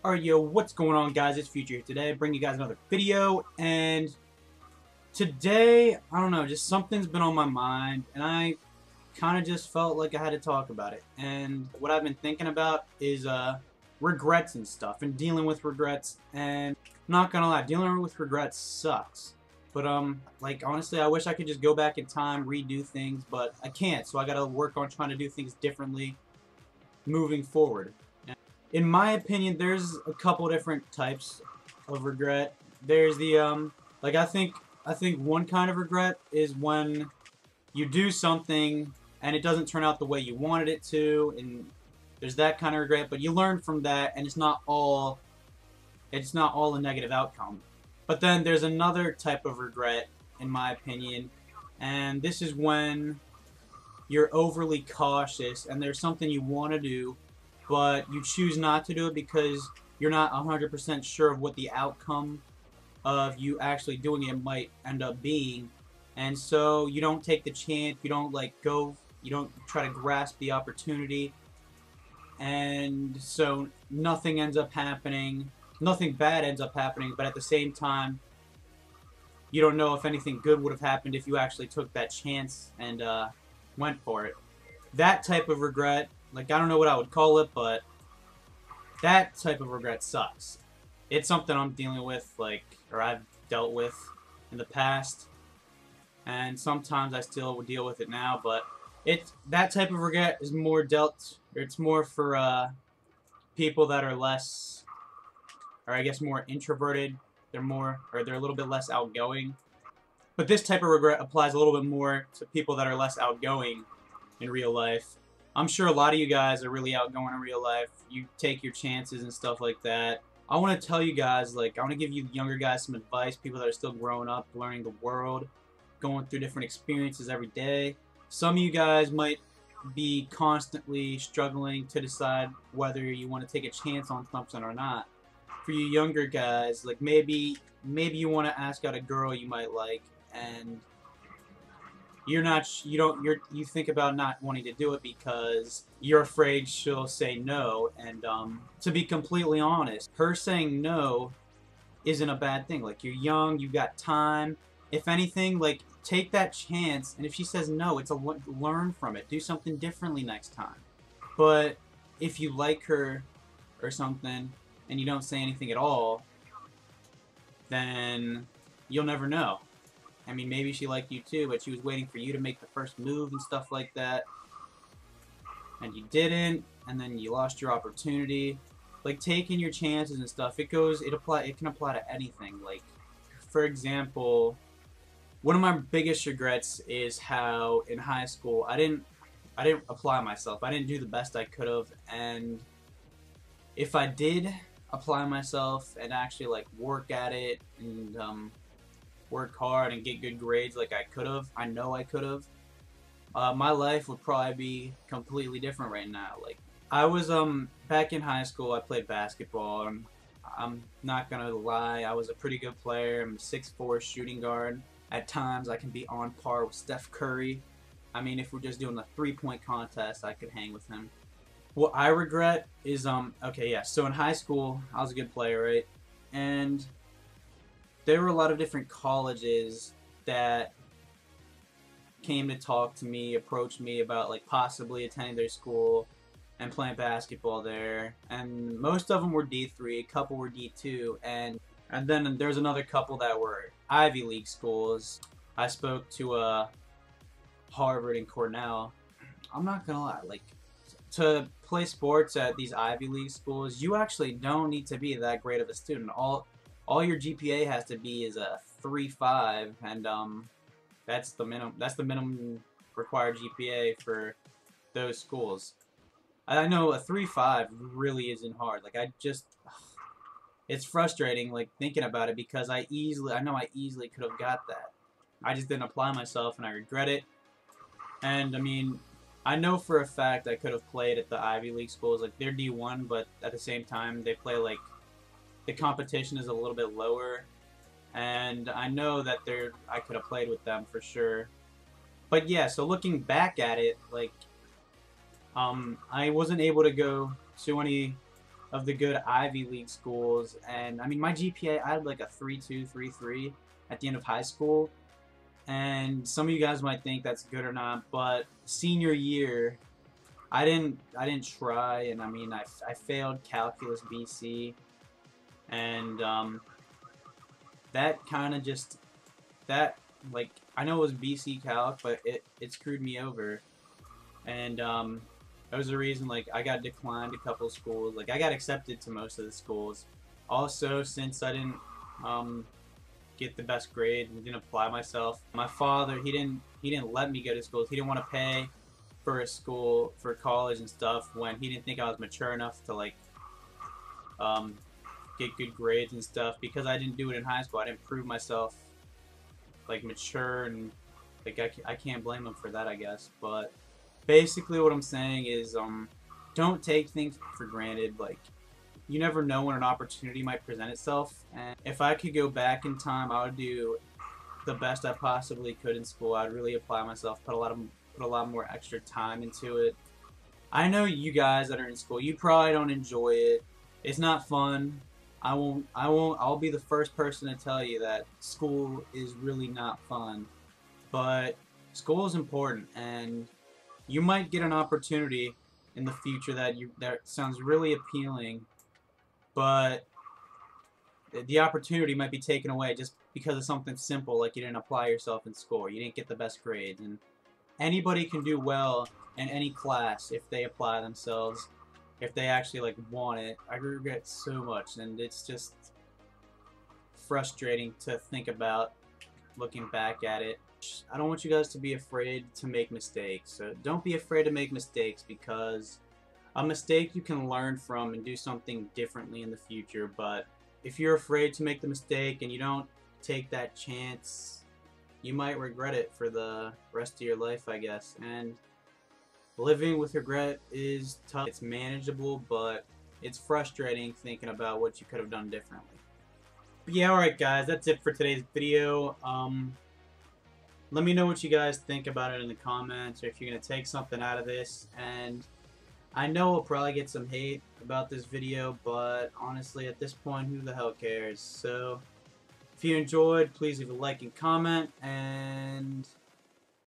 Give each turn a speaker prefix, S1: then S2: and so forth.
S1: Alright, yo, what's going on, guys? It's Future here today. Bring you guys another video, and today, I don't know, just something's been on my mind, and I kind of just felt like I had to talk about it. And what I've been thinking about is regrets and stuff, and dealing with regrets. And I'm not gonna lie, dealing with regrets sucks. But like honestly, I wish I could just go back in time, redo things, but I can't. So I gotta work on trying to do things differently moving forward. In my opinion, there's a couple different types of regret. There's the like I think one kind of regret is when you do something and it doesn't turn out the way you wanted it to, and there's that kind of regret, but you learn from that, and it's not all a negative outcome. But then there's another type of regret, in my opinion, and this is when you're overly cautious and there's something you want to do, but you choose not to do it because you're not 100% sure of what the outcome of you actually doing it might end up being. And so you don't take the chance, you don't you don't try to grasp the opportunity, and so nothing ends up happening, nothing bad ends up happening, but at the same time, you don't know if anything good would have happened if you actually took that chance and went for it. That type of regret, like, I don't know what I would call it, but that type of regret sucks. It's something I'm dealing with, or I've dealt with in the past, and sometimes I still would deal with it now, but that type of regret is it's more for people that are less, or I guess more introverted. They're a little bit less outgoing. But this type of regret applies a little bit more to people that are less outgoing in real life. I'm sure a lot of you guys are really outgoing in real life. You take your chances and stuff like that. I want to tell you guys, I want to give you younger guys some advice, people that are still growing up, learning the world, going through different experiences every day. Some of you guys might be constantly struggling to decide whether you want to take a chance on something or not. For you younger guys, maybe you want to ask out a girl you might like, and you think about not wanting to do it because you're afraid she'll say no. And to be completely honest, her saying no isn't a bad thing. You're young, you got time. If anything, take that chance, and if she says no, it's learn from it, do something differently next time. But if you like her or something and you don't say anything at all, then you'll never know. I mean, maybe she liked you too, but she was waiting for you to make the first move and stuff like that, and you didn't, and then you lost your opportunity. Taking your chances and stuff, it can apply to anything. For example, one of my biggest regrets is how in high school I didn't apply myself. I didn't do the best I could have, and if I did apply myself and actually work at it and work hard and get good grades like I could have, I know I could have, my life would probably be completely different right now. I was back in high school, I played basketball. I'm not gonna lie, I was a pretty good player. I'm a 6'4" shooting guard. At times I can be on par with Steph Curry. I mean, if we're just doing a 3-point contest, I could hang with him. What I regret is okay, yeah, so in high school I was a good player, right? And there were a lot of different colleges that came to talk to me, approached me about possibly attending their school and playing basketball there. And most of them were D3, a couple were D2, and then there's another couple that were Ivy League schools. I spoke to Harvard and Cornell. I'm not gonna lie, to play sports at these Ivy League schools, you actually don't need to be that great of a student. All your GPA has to be is a 3.5, and that's the minimum required GPA for those schools. I know a 3.5 really isn't hard. It's frustrating thinking about it, because I know I easily could have got that. I just didn't apply myself, and I regret it. And I mean, I know for a fact I could have played at the Ivy League schools. They're D1, but at the same time they play the competition is a little bit lower, and I know that I could have played with them for sure. But yeah, so looking back at it, I wasn't able to go to any of the good Ivy League schools. And I mean, my GPA, I had like a 3.2, 3.3 at the end of high school. And some of you guys might think that's good or not, but senior year, I didn't try, and I mean, I failed Calculus BC, and that kind of just, that, like, I know it was BC Calc, but it screwed me over. And that was the reason, like, I got declined a couple schools. Like, I got accepted to most of the schools. Also, since I didn't get the best grade and didn't apply myself, my father, he didn't let me go to schools. He didn't want to pay for a school, for college and stuff, when he didn't think I was mature enough to, like, get good grades and stuff, because I didn't do it in high school. I didn't prove myself, like, mature, and, like, I can't blame him for that, I guess. But basically what I'm saying is, don't take things for granted. Like, you never know when an opportunity might present itself, and if I could go back in time, I would do the best I possibly could in school. I'd really apply myself, put a lot more extra time into it. I know you guys that are in school, you probably don't enjoy it. It's not fun. I'll be the first person to tell you that school is really not fun. But school is important, and you might get an opportunity in the future that sounds really appealing, but the opportunity might be taken away just because of something simple, like you didn't apply yourself in school, you didn't get the best grades. And anybody can do well in any class if they apply themselves, if they actually, like, want it. I regret so much, and it's just frustrating to think about looking back at it. I don't want you guys to be afraid to make mistakes. So don't be afraid to make mistakes, because a mistake you can learn from and do something differently in the future. But if you're afraid to make the mistake and you don't take that chance, you might regret it for the rest of your life, I guess. And living with regret is tough. It's manageable, but it's frustrating thinking about what you could have done differently. But yeah, alright guys, that's it for today's video. Let me know what you guys think about it in the comments, or if you're going to take something out of this. And I know I'll probably get some hate about this video, but honestly, at this point, who the hell cares? So if you enjoyed, please leave a like and comment, and